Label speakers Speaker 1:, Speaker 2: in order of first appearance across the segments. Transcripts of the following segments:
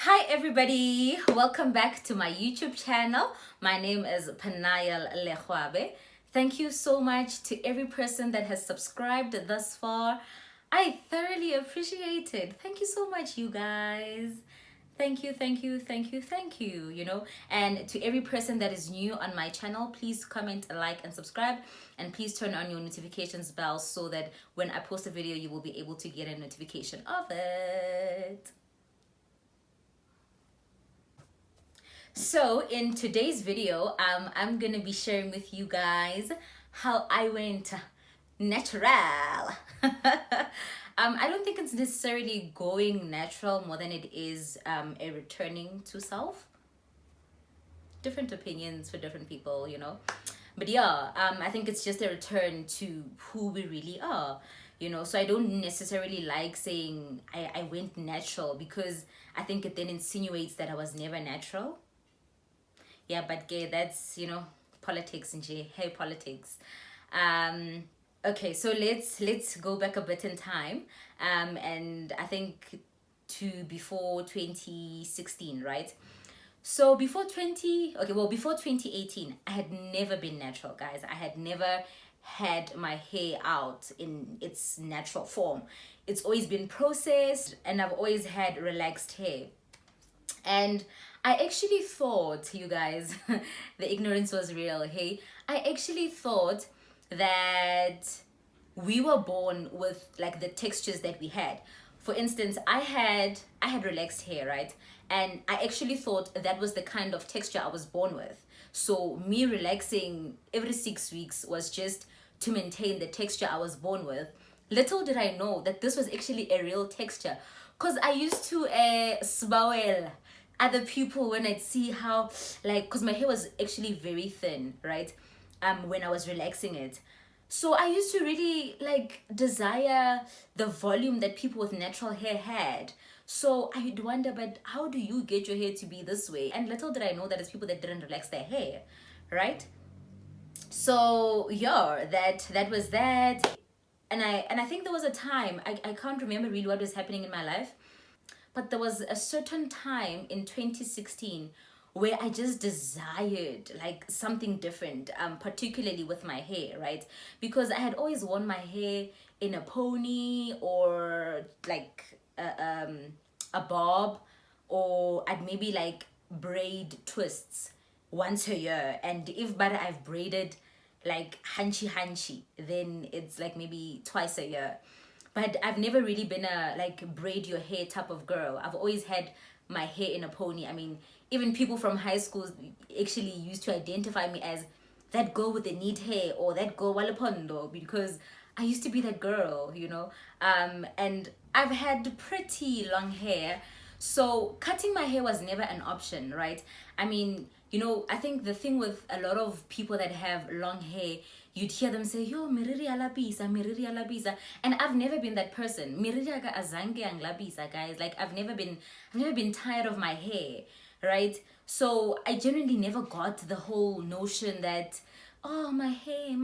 Speaker 1: Hi everybody, welcome back to my YouTube channel. My name is Panayal Lehwabe. Thank you so much to every person that has subscribed thus far. I thoroughly appreciate it. Thank you so much, you guys. Thank you, thank you, thank you, thank you, And to every person that is new on my channel, please comment, like, and subscribe. And please turn on your notifications bell so that when I post a video, you will be able to get a notification of it. So in today's video, I'm gonna be sharing with you guys how I went natural. I don't think it's necessarily going natural more than it is a returning to self. Different opinions for different people. But yeah, I think it's just a return to who we really are. So I don't necessarily like saying I went natural because I think it then insinuates that I was never natural. Yeah, but gay, that's politics and hey, politics. Okay, so let's go back a bit in time, and I think to before 2016, right? So before 2018, I had never been natural, guys. I had never had my hair out in its natural form. It's always been processed, and I've always had relaxed hair. And I actually thought, you guys, the ignorance was real, hey? I actually thought that we were born with like the textures that we had. For instance, I had relaxed hair, right? And I actually thought that was the kind of texture I was born with. So me relaxing every 6 weeks was just to maintain the texture I was born with. Little did I know that this was actually a real texture. Because I used to smile other people when I'd see how, like, because my hair was actually very thin, right? When I was relaxing it. So I used to really like desire the volume that people with natural hair had. So I'd wonder, but how do you get your hair to be this way? And little did I know that it's people that didn't relax their hair, right? So yeah, that was that. And I think there was a time, I can't remember really what was happening in my life, but there was a certain time in 2016 where I just desired like something different, particularly with my hair, right? Because I had always worn my hair in a pony or like a bob, or I'd maybe like braid twists once a year. And if but I've braided like hunchy, then it's like maybe twice a year. But I've never really been a like braid your hair type of girl. I've always had my hair in a pony. I mean, even people from high school actually used to identify me as that girl with the neat hair or that girl walapondo, because I used to be that girl. And I've had pretty long hair, so cutting my hair was never an option, right? I mean, I think the thing with a lot of people that have long hair, you'd hear them say, yo, miriri alabisa, miriri alabisa. And I've never been that person. Miriri aga azange ang labisa, guys. Like I've never been tired of my hair, right? So I genuinely never got the whole notion that, oh, my hair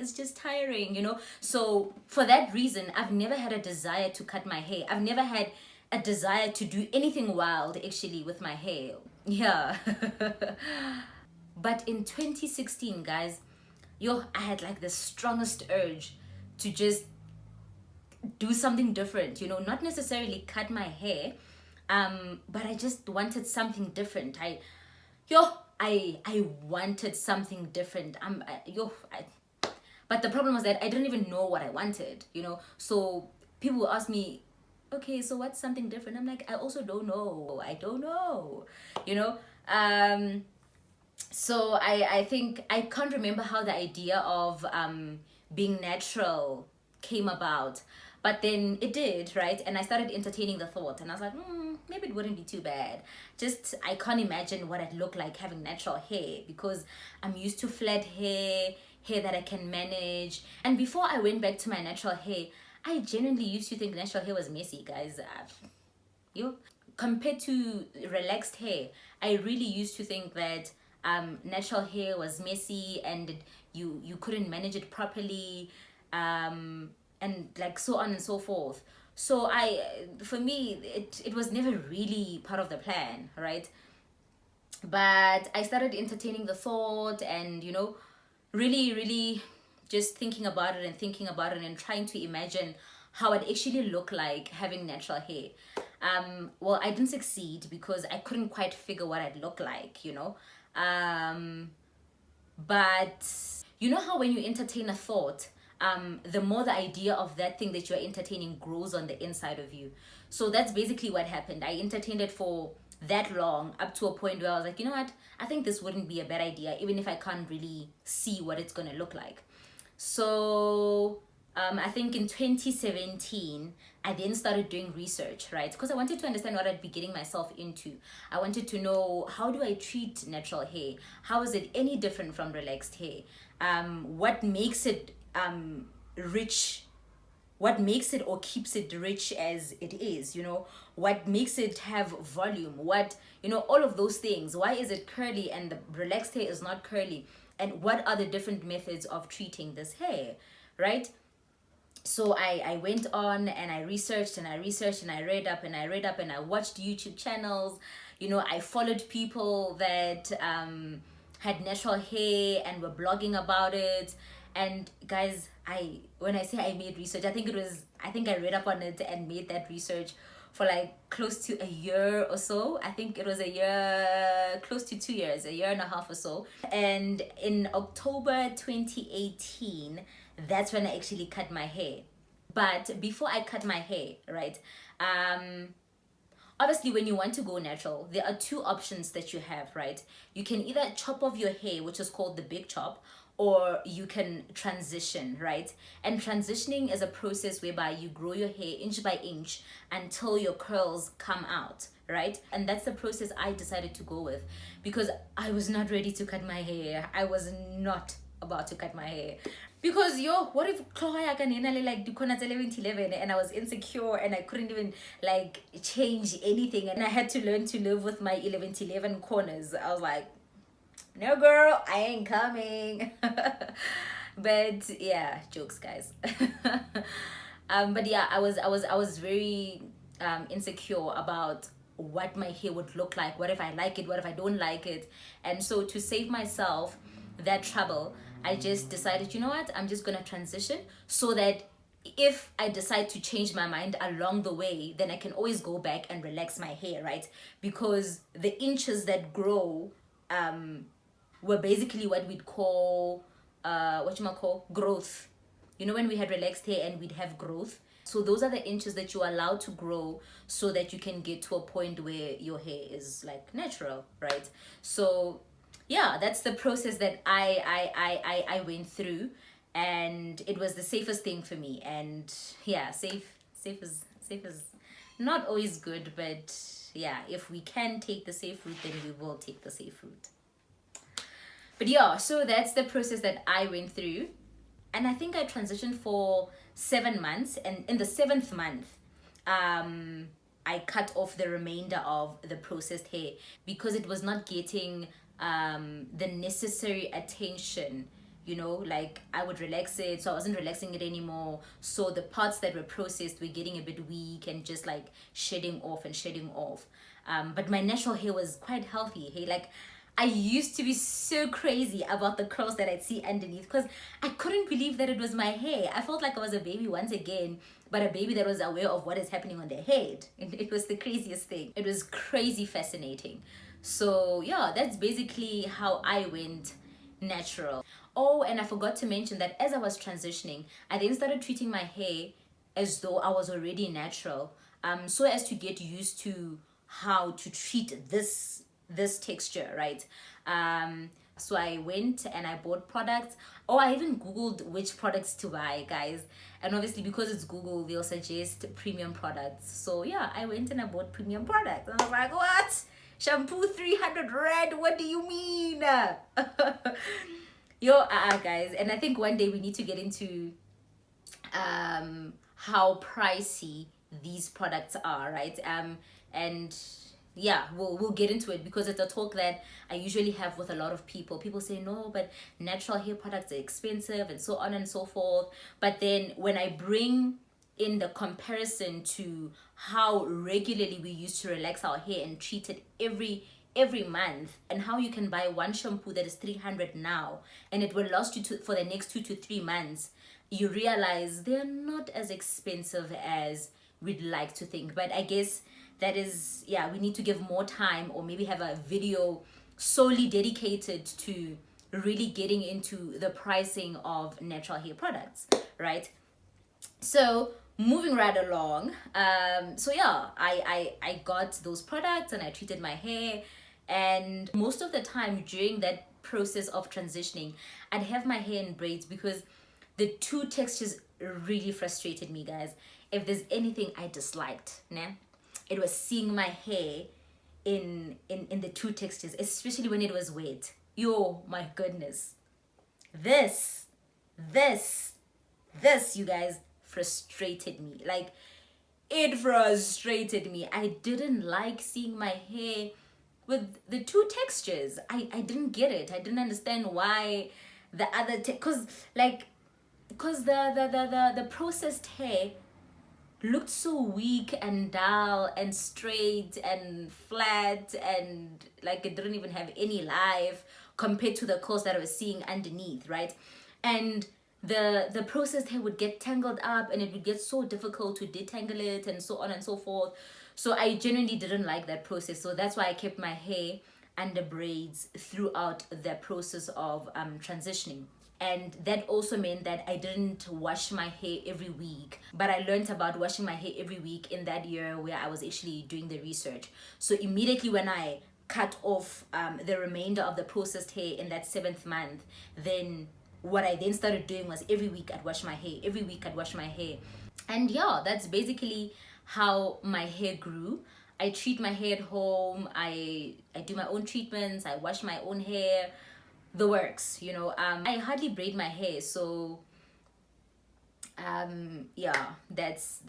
Speaker 1: is just tiring. So for that reason, I've never had a desire to cut my hair. I've never had a desire to do anything wild actually with my hair. Yeah. But in 2016, guys, I had like the strongest urge to just do something different, not necessarily cut my hair, but I just wanted something different. I wanted something different. But the problem was that I didn't even know what I wanted. So people will ask me, okay, so what's something different? I'm like, I also don't know. I don't know. You know? So I think I can't remember how the idea of being natural came about, but then it did, right? And I started entertaining the thought, and I was like, maybe it wouldn't be too bad. Just I can't imagine what I'd look like having natural hair, because I'm used to flat hair that I can manage. And before I went back to my natural hair, I genuinely used to think natural hair was messy, guys. You Compared to relaxed hair, I really used to think that natural hair was messy and you couldn't manage it properly, and like so on and so forth. So for me, it was never really part of the plan, right? But I started entertaining the thought, and really, really just thinking about it and thinking about it and trying to imagine how it actually look like having natural hair. Well, I didn't succeed because I couldn't quite figure what I'd look like. But you know how when you entertain a thought, the more the idea of that thing that you're entertaining grows on the inside of you. So that's basically what happened. I entertained it for that long, up to a point where I was like, you know what, I think this wouldn't be a bad idea, even if I can't really see what it's going to look like. So I think in 2017, I then started doing research, right? Because I wanted to understand what I'd be getting myself into. I wanted to know, how do I treat natural hair? How is it any different from relaxed hair? What makes it rich? What makes it or keeps it rich as it is? What makes it have volume? All of those things. Why is it curly and the relaxed hair is not curly? And what are the different methods of treating this hair, right? So I went on and I researched and I researched and I read up and I read up and I watched YouTube channels. I followed people that had natural hair and were blogging about it. And guys, when I say I made research, I think I read up on it and made that research for like close to a year or so. I think it was a year, close to 2 years, a year and a half or so. And in October 2018, that's when I actually cut my hair. But before I cut my hair, right, obviously when you want to go natural, there are two options that you have, right? You can either chop off your hair, which is called the big chop, or you can transition, right? And transitioning is a process whereby you grow your hair inch by inch until your curls come out, right? And that's the process I decided to go with, because I was not ready to cut my hair. I was not about to cut my hair, because what if I can like do 11 and I was insecure and I couldn't even like change anything, and I had to learn to live with my 11 corners. I was like, no girl, I ain't coming. But yeah, jokes, guys. But yeah, I was very insecure about what my hair would look like. What if I like it? What if I don't like it? And so to save myself that trouble, I just decided, you know what, I'm just gonna transition, so that if I decide to change my mind along the way, then I can always go back and relax my hair, right? Because the inches that grow were basically what we'd call growth. When we had relaxed hair and we'd have growth. So those are the inches that you're allowed to grow, so that you can get to a point where your hair is like natural, right? So yeah, that's the process that I went through, and it was the safest thing for me. And yeah, safe is not always good, but yeah, if we can take the safe route, then we will take the safe route. But yeah, so that's the process that I went through. And I think I transitioned for 7 months. And in the 7th month, I cut off the remainder of the processed hair, because it was not getting the necessary attention. Like I would relax it, so I wasn't relaxing it anymore. So the parts that were processed were getting a bit weak and just like shedding off. But my natural hair was quite healthy. Hey, like I used to be so crazy about the curls that I'd see underneath, because I couldn't believe that it was my hair. I felt like I was a baby once again, but a baby that was aware of what is happening on their head. And it was the craziest thing. It was crazy fascinating. So yeah, that's basically how I went natural. Oh, and I forgot to mention that as I was transitioning, I then started treating my hair as though I was already natural, so as to get used to how to treat this texture, right? So I went and I bought products. Oh, I even googled which products to buy, guys. And obviously, because it's Google, they'll suggest premium products. So yeah, I went and I bought premium products. And I was like, what? Shampoo 300 Rand? What do you mean? Guys. And I think one day we need to get into how pricey these products are, right? And yeah, we'll get into it, because it's a talk that I usually have with a lot of people. People say, no, but natural hair products are expensive and so on and so forth. But then when I bring in the comparison to how regularly we used to relax our hair and treat it every month, and how you can buy one shampoo that is 300 now and it will last you for the next 2 to 3 months, you realize they're not as expensive as we'd like to think. But I guess that is, yeah, we need to give more time, or maybe have a video solely dedicated to really getting into the pricing of natural hair products, right? So moving right along, so yeah, I got those products and I treated my hair, and most of the time during that process of transitioning, I'd have my hair in braids because the two textures really frustrated me, guys. If there's anything I disliked, nah, it was seeing my hair in the two textures, especially when it was wet. Yo, my goodness, this this this, you guys, frustrated me. Like, it frustrated me. I didn't like seeing my hair with the two textures. I didn't get it. I didn't understand why the other because the processed hair looked so weak and dull and straight and flat, and like it didn't even have any life compared to the curls that I was seeing underneath, right? And the processed hair would get tangled up and it would get so difficult to detangle it and so on and so forth. So I genuinely didn't like that process. So that's why I kept my hair under braids throughout the process of transitioning. And that also meant that I didn't wash my hair every week. But I learned about washing my hair every week in that year where I was actually doing the research. So immediately when I cut off the remainder of the processed hair in that 7th month, then what I then started doing was every week I'd wash my hair. Every week I'd wash my hair. And yeah, that's basically how my hair grew. I treat my hair at home. I do my own treatments. I wash my own hair. The works, you know. I hardly braid my hair, so yeah, that's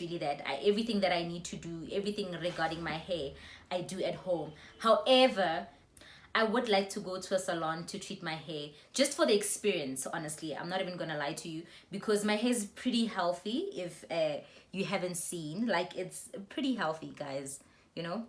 Speaker 1: really that. Everything that I need to do, everything regarding my hair, I do at home. However, I would like to go to a salon to treat my hair, just for the experience, honestly. I'm not even gonna lie to you, because my hair is pretty healthy. If you haven't seen, like, it's pretty healthy, guys, you know.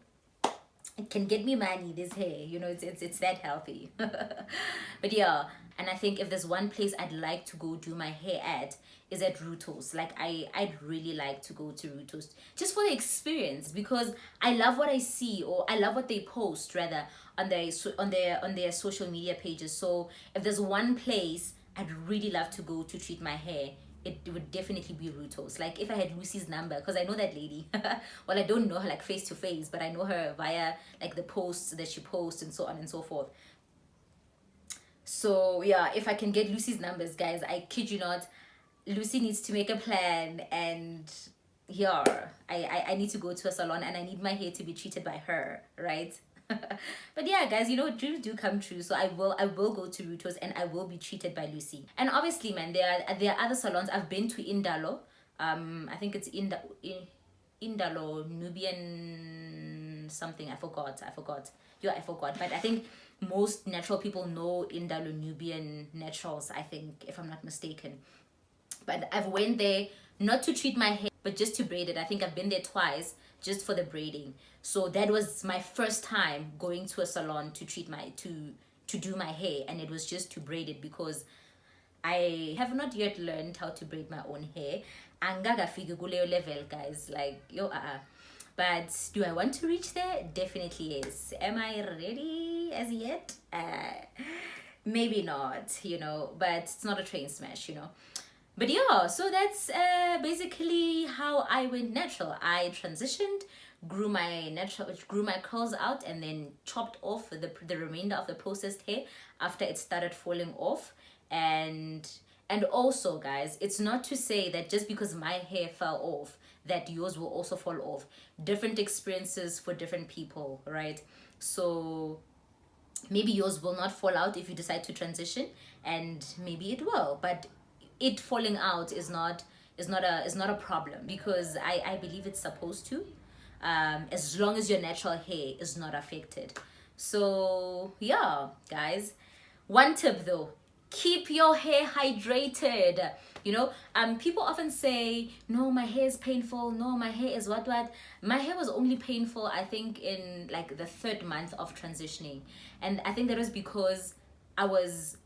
Speaker 1: It can get me money, this hair, you know. It's that healthy. But yeah, and I think if there's one place I'd like to go do my hair at, is at Rutos. Like, I'd really like to go to Rutos just for the experience, because I love what I see, or I love what they post rather on their social media pages. So if there's one place I'd really love to go to treat my hair, it would definitely be Rutos. Like, if I had Lucy's number, because I know that lady. Well, I don't know her like face to face, but I know her via like the posts that she posts and so on and so forth. So yeah, if I can get Lucy's numbers, guys, I kid you not, Lucy needs to make a plan, and yeah, I need to go to a salon and I need my hair to be treated by her, right? But yeah, guys, you know, dreams do come true. So I will go to Rutos and I will be treated by Lucy. And obviously, man, there are other salons. I've been to Indalo. I think it's Indalo Nubian something. I forgot. Yeah, I forgot. But I think most natural people know Indalo Nubian Naturals, I think, if I'm not mistaken. But I've went there not to treat my hair, but just to braid it. I think I've been there twice just for the braiding. So that was my first time going to a salon to treat my to do my hair, and it was just to braid it, because I have not yet learned how to braid my own hair. Angakafika kuleyo level, guys. Like, yo, But do I want to reach there? Definitely yes. Am I ready as yet? Maybe not, you know, but it's not a train smash, you know. But yeah, so that's basically how I went natural. I transitioned, grew my curls out, and then chopped off the remainder of the processed hair after it started falling off. And also, guys, it's not to say that just because my hair fell off that yours will also fall off. Different experiences for different people, right? So maybe yours will not fall out if you decide to transition, and maybe it will, but it falling out is not a problem, because I believe it's supposed to, as long as your natural hair is not affected. So yeah, guys, one tip though, keep your hair hydrated. You know, people often say, no, my hair is painful, no, my hair is what. My hair was only painful, I think, in like the 3rd month of transitioning. And I think that was because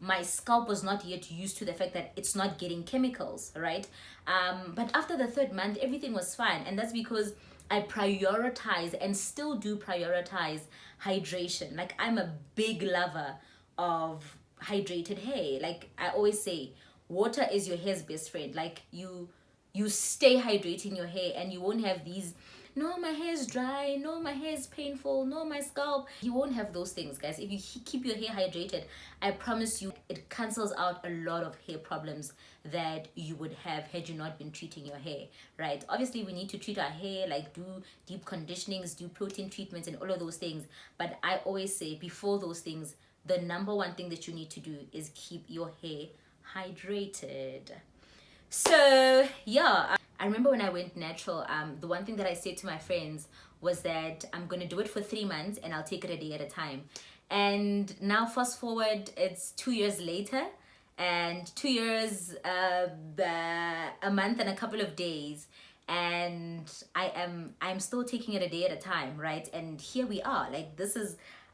Speaker 1: my scalp was not yet used to the fact that it's not getting chemicals, right? But after the 3rd month, everything was fine. And that's because I prioritize and still do prioritize hydration. Like, I'm a big lover of hydrated hair. Like I always say, water is your hair's best friend. Like, you stay hydrating your hair and you won't have these, no, my hair is dry, no, my hair is painful, no, my scalp. You won't have those things, guys. If you keep your hair hydrated, I promise you it cancels out a lot of hair problems that you would have had you not been treating your hair, right? Obviously, we need to treat our hair, like do deep conditionings, do protein treatments and all of those things. But I always say, before those things, the number one thing that you need to do is keep your hair hydrated. So yeah, I remember when I went natural, the one thing that I said to my friends was that I'm gonna do it for 3 months and I'll take it a day at a time. And now fast forward, it's 2 years later, and 2 years, a month and a couple of days, and I'm still taking it a day at a time, right? And here we are. Like,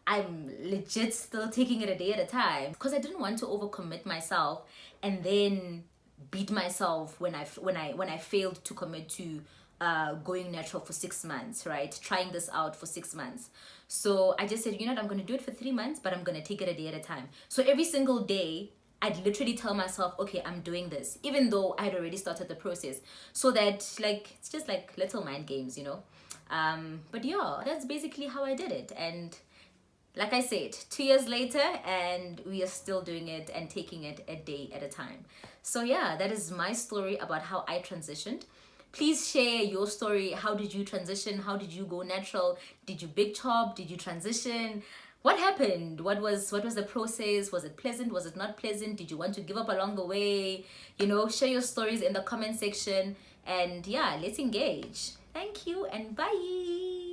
Speaker 1: I'm legit still taking it a day at a time, because I didn't want to overcommit myself and then beat myself when I failed to commit to going natural for 6 months, right? Trying this out for 6 months. So I just said, you know what, I'm going to do it for 3 months, but I'm going to take it a day at a time. So every single day, I'd literally tell myself, okay, I'm doing this, even though I had already started the process. So that, like, it's just like little mind games, you know? But yeah, that's basically how I did it. And like I said, 2 years later, and we are still doing it and taking it a day at a time. So yeah, that is my story about how I transitioned. Please share your story. How did you transition? How did you go natural? Did you big chop? Did you transition? What happened? What was the process? Was it pleasant? Was it not pleasant? Did you want to give up along the way? You know, share your stories in the comment section. And yeah, let's engage. Thank you and bye.